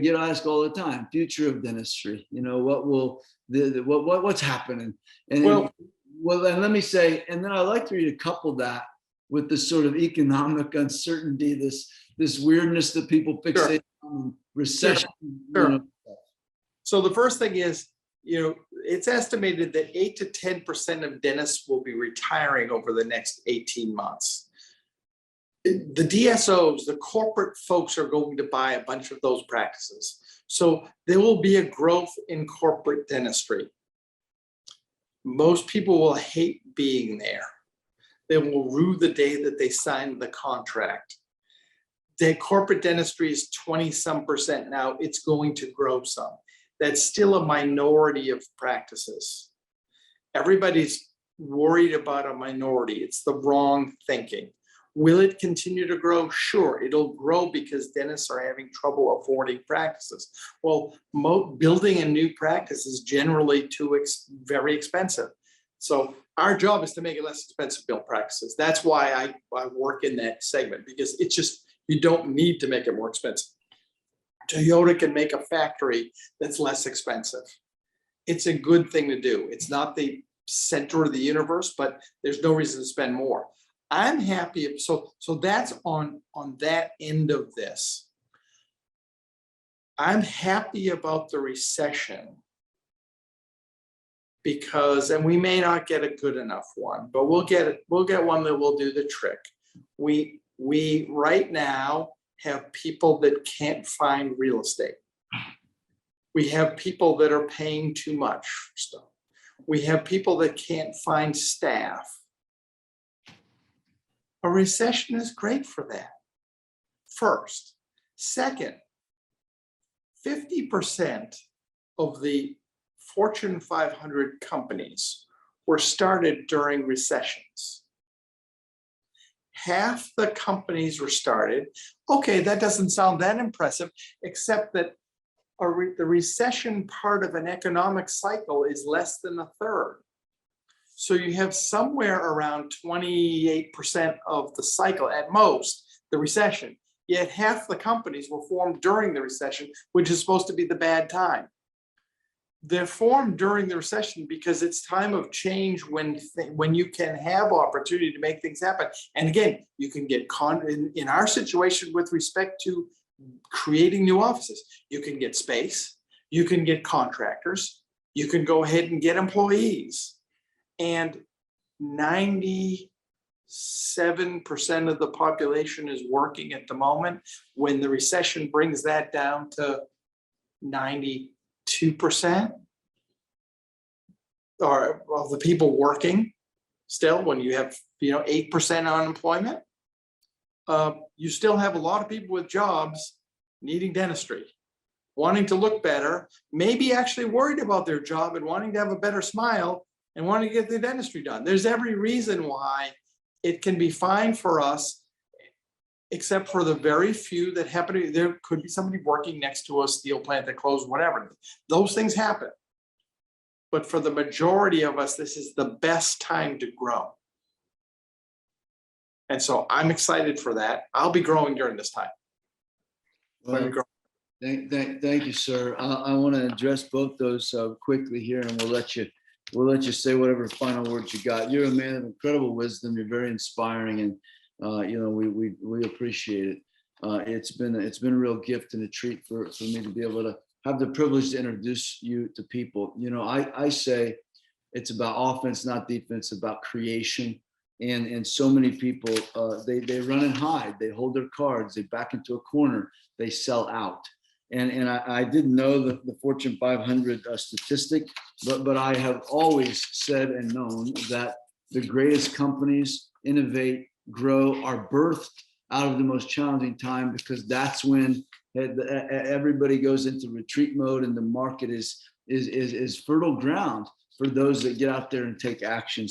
get asked all the time, future of dentistry, what will what's happening? And Well, and let me say, and then I'd like for you to couple that with the sort of economic uncertainty, this weirdness that people fixate on, recession. sure. So the first thing is, it's estimated that 8 to 10% of dentists will be retiring over the next 18 months. The DSOs, the corporate folks, are going to buy a bunch of those practices. So there will be a growth in corporate dentistry. Most people will hate being there. They will rue the day that they signed the contract. The corporate dentistry is 20-some% now. It's going to grow some. That's still a minority of practices. Everybody's worried about a minority. It's the wrong thinking. Will it continue to grow? Sure, it'll grow because dentists are having trouble affording practices. Well, building a new practice is generally very expensive. So our job is to make it less expensive to build practices. That's why I work in that segment, because it's just, you don't need to make it more expensive. Toyota can make a factory that's less expensive. It's a good thing to do. It's not the center of the universe, but there's no reason to spend more. I'm happy. So that's on that end of this. I'm happy about the recession because, and we may not get a good enough one, but we'll get one that will do the trick. We right now have people that can't find real estate. We have people that are paying too much for stuff. We have people that can't find staff. A recession is great for that. First. Second, 50% of the Fortune 500 companies were started during recessions. Half the companies were started. Okay, that doesn't sound that impressive, except that the recession part of an economic cycle is less than a third. So you have somewhere around 28% of the cycle at most, the recession, yet half the companies were formed during the recession, which is supposed to be the bad time. They're formed during the recession because it's time of change when you can have opportunity to make things happen. And again, you can get in our situation with respect to creating new offices, you can get space, you can get contractors, you can go ahead and get employees. And 97% of the population is working at the moment. When the recession brings that down to 92%, or of the people working still, when you have 8% unemployment, you still have a lot of people with jobs needing dentistry, wanting to look better, maybe actually worried about their job and wanting to have a better smile and wanting to get their dentistry done. There's every reason why it can be fine for us, except for the very few that happen to, there could be somebody working next to a steel plant that closed, whatever. Those things happen. But for the majority of us, this is the best time to grow. And so I'm excited for that. I'll be growing during this time. Well, thank you, sir. I want to address both those quickly here, and we'll let you say whatever final words you got. You're a man of incredible wisdom. You're very inspiring, and we appreciate it. It's been a real gift and a treat for me to be able to have the privilege to introduce you to people. I say it's about offense, not defense, about creation. And so many people, they run and hide, they hold their cards, they back into a corner, they sell out. And I didn't know the Fortune 500 statistic, but I have always said and known that the greatest companies innovate, grow, are birthed out of the most challenging time, because that's when everybody goes into retreat mode and the market is fertile ground for those that get out there and take action.